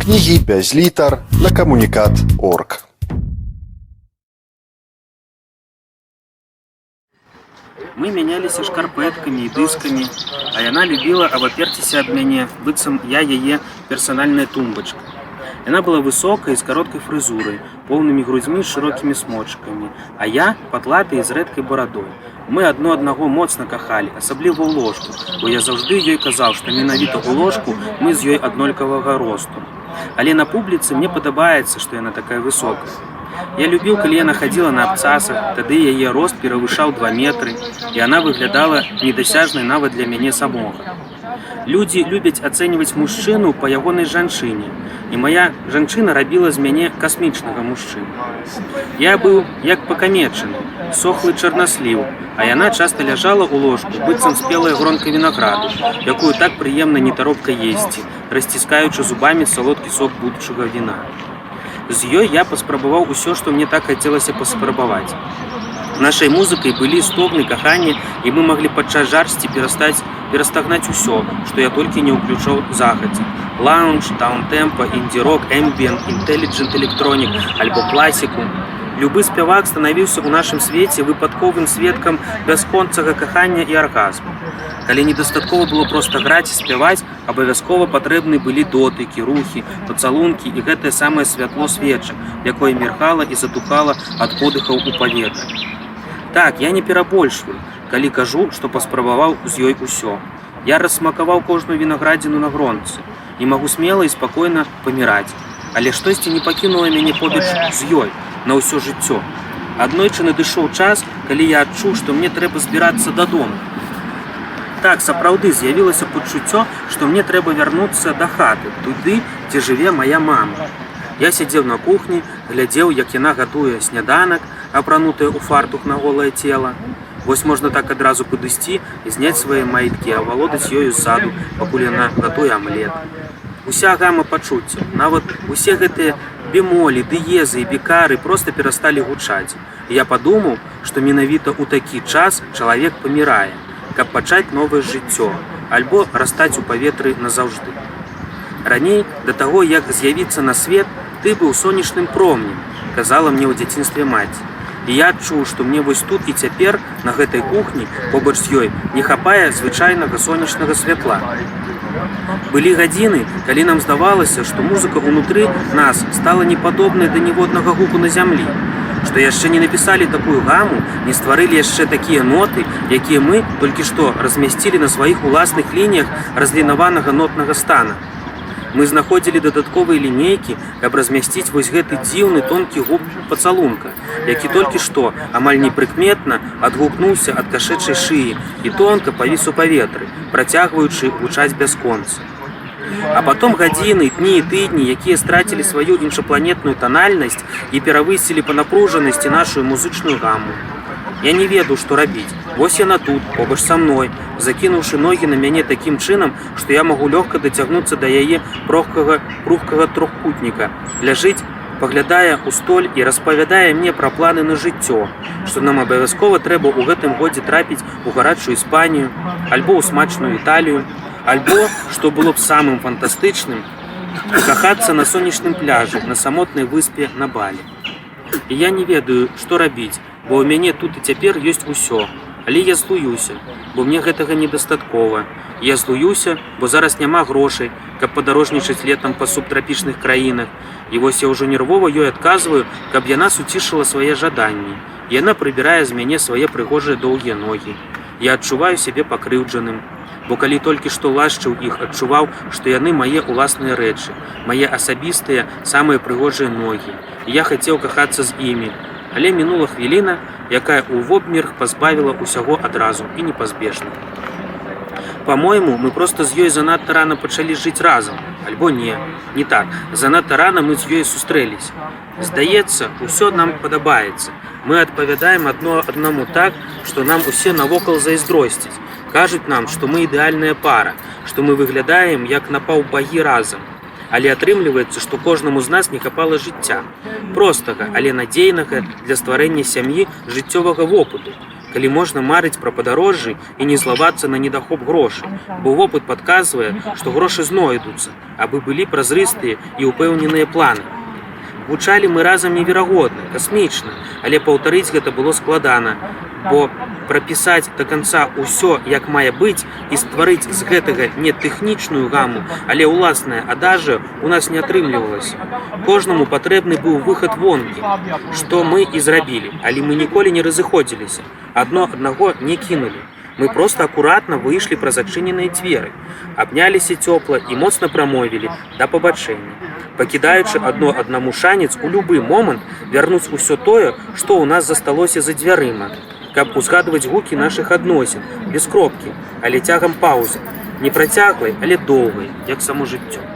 Кнігі без літар на камунікат.орг. Мы мяняліся шкарпэткамі і дыскамі, а яна любіла абаперціся аб мяне, быццам я яе персанальная тумбачка. Яна была высокай, з кароткай фрызурай, поўнымі грудзьмі з шырокімі смочкамі, а я патлаты і з рэдкай барадой. Мы адно аднаго моцна кахалі, асабліва ў ложку, бо я заўжды ёй казаў, што менавіта ў ложку мы з ёй аднолькавага росту. Але на публіцы мне падабаецца, што яна такая высокая. Я любіў, калі яна хадзіла на абцасах, тады яе рост перавышаў 2 метры, і яна выглядала недасяжнай нават для мяне самога. Людзі любяць ацэньваць мужчыну па ягонай жанчыне, і моя жанчына рабіла з мяне касмічнага мужчыну. Я быў як пакамечаны, сохлы чарнасліў, а яна часта ляжала ў ложку, быццам спелая гронка вінаграду, якую так прыемна нетаропка есці, расціскаючы зубамі салодкі сок будучага віна. З ёй я паспрабаваў усё, што мне так хацелася паспрабаваць. Нашай музыкай былі стогны, каханне, і мы маглі падчас жарсці перастагнаць усё, што я толькі не ўключаў захадзя. Лаунж, таун-тэмпа, інді-рок, эмбіент, інтэліджэнт электронік альбо класіку. Любы спявак станавіўся ў нашым свеце выпадковым сведкам бясконцага кахання і аргазму. Калі недастаткова было проста граць і спяваць, абавязкова патрэбны былі дотыкі, рухі, пацалункі і гэтае самае святло свечак, якое міргала і затухала ад подыхаў у паветра. Так, я не перабольшваю, калі кажу, што паспрабаваў з ёй усё. Я рассмакаваў кожную вінаградзіну на гронцы і магу смела і спакойна паміраць. Але штосьці не пакінула мяне побач з ёй на ўсё жыццё. Аднойчы надышоў час, калі я адчуў, што мне трэба збірацца дадому. Так, сапраўды з'явілася пачуццё, што мне трэба вярнуцца да хаты, туды, дзе жыве мая мама. Я сядзеў на кухні, глядзеў, як яна гатуе сняданак, апранутая ў фартух на голае цела. Вось можна так адразу падысці і зняць свае маіткі, а валодаць ёю ззаду, пакуль яна гатуе амлет. Уся гама пачуццяў, нават усе гэтыя бемолі, дыезы і бікары проста перасталі гучаць. І я падумаў, што менавіта ў такі час чалавек памірае, каб пачаць новае жыццё, альбо растаць у паветры назаўжды. Раней, да таго, як з'явіцца на свет, ты быў сонечным промнем, казала мне ў дзяцінстве маці. І я адчуў, што мне вось тут і цяпер, на гэтай кухні, побач з ёй, не хапае звычайнага сонечнага святла. Былі гадзіны, калі нам здавалася, што музыка ўнутры нас стала непадобнай да ніводнага гуку на зямлі, што яшчэ не напісалі такую гаму, не стварылі яшчэ такія ноты, якія мы толькі што размясцілі на сваіх уласных лініях разлінаванага нотнага стана. Мы знаходзілі дадатковыя лінейкі, каб размясціць вось гэты дзіўны тонкі гук пацалунка, які толькі што амаль непрыкметна адгукнуўся ад кашэчай шыі і тонка павіс у паветры, працягваючы гучаць бясконца. А потом гадзіны, дні і тыдні, якія страцілі сваю іншапланетную танальнасць і перавысілі па напружанасці нашу музычную гаму. Я не ведаў, што рабіць. Вось яна тут, побач са мной, закінуўшы ногі на мяне такім чынам, што я магу лёгка дацягнуцца да яе пругкага трохкутніка. Ляжыць, паглядае ў столь і распавядае мне пра планы на жыццё, што нам абавязкова трэба ў гэтым годзе трапіць у гарачую Іспанію, альбо ў смачную Італію, альбо, што было б самым фантастычным, кахацца на сонечным пляжы, на самотнай выспе на Балі. І я не ведаю, што рабіць, бо ў мяне тут і цяпер ёсць усё. Але я злуюся, бо мне гэтага недастаткова. Я злуюся, бо зараз няма грошай, каб падарожнічаць летам па субтрапічных краінах. І вось я ўжо нервова ёй адказваю, каб яна суцішыла свае жаданні. Яна прыбірае з мяне свае прыгожыя доўгія ногі. Я адчуваю сябе пакрыўджаным, бо калі толькі што лашчыў іх, адчуваў, што яны мае ўласныя рэчы, мае асабістыя, самыя прыгожыя ногі. І я хацеў кахацца з імі. Але мінула хвіліна, якая ў вобмерг пазбавіла ўсяго адразу і непазбежна. Па-мойму, мы проста з ёй занадта рана пачалі жыць разам, альбо не так, занадта рана мы з ёй сустрэліся. Здаецца, усё нам падабаецца. Мы адпавядаем адно аднаму так, што нам усе навокал зайздросцяць. Кажуць нам, што мы ідэальная пара, што мы выглядаем як напаўбагі разам. Але атрымліваецца, што кожнаму з нас не хапала жыцця. Простага, але надзейнага для стварэння сям'і жыццёвага вопыту, калі можна марыць пра падарожжы і не злавацца на недахоп грошай, бо вопыт падказвае, што грошы знойдуцца, абы былі празрыстыя і ўпэўненыя планы. Гучалі мы разам неверагодна, касмічна, але паўтарыць гэта было складана, бо прапісаць да канца ўсё, як мае быць, і стварыць з гэтага не тэхнічную гаму, але ўласнае адажа у нас не атрымлівалася. Кожнаму патрэбны быў выхад вонкі, што мы і зрабілі, але мы ніколі не разыходзіліся, адно аднаго не кінулі. Мы проста акуратна выйшлі праз адчыненыя дзверы, абняліся цёпла і моцна прамовілі да пабачэння, пакідаючы адно аднаму шанец у любы момант вярнуць усё тое, што ў нас засталося за дзвярыма, каб узгадваць гукі нашых адносін, без кропкі, але цягам паўзы, не працяглай, але доўгай, як само жыццё.